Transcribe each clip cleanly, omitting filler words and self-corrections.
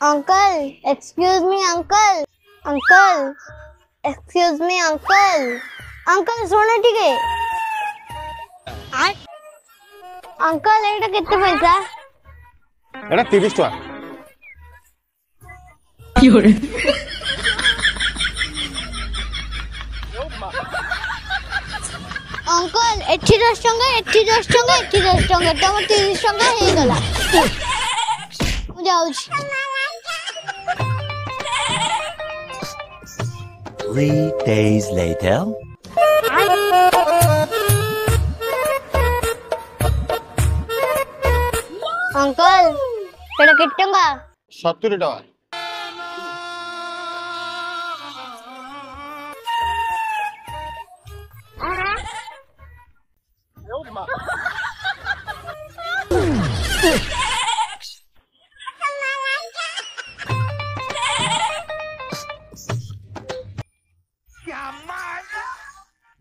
Uncle excuse me uncle uncle excuse me uncle uncle सुनो टिके uncle एटा केते पैसा एटा 30 टका क्यों अंकल एठी 10 टका एठी 10 टका एठी 10 टका तम 30 टका हे गला मु जाऊ 3 days later. अंकल एटा केते टका 70 टका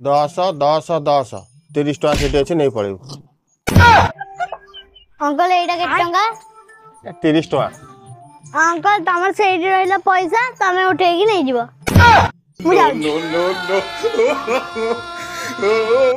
दस 30 टका सेठी अच्छे नहीं पड़े अंकल एटा केते टका 30 टका अंकल तमर सेठी रहला पैसा तमे उठे की नहीं जीवो मु जाऊ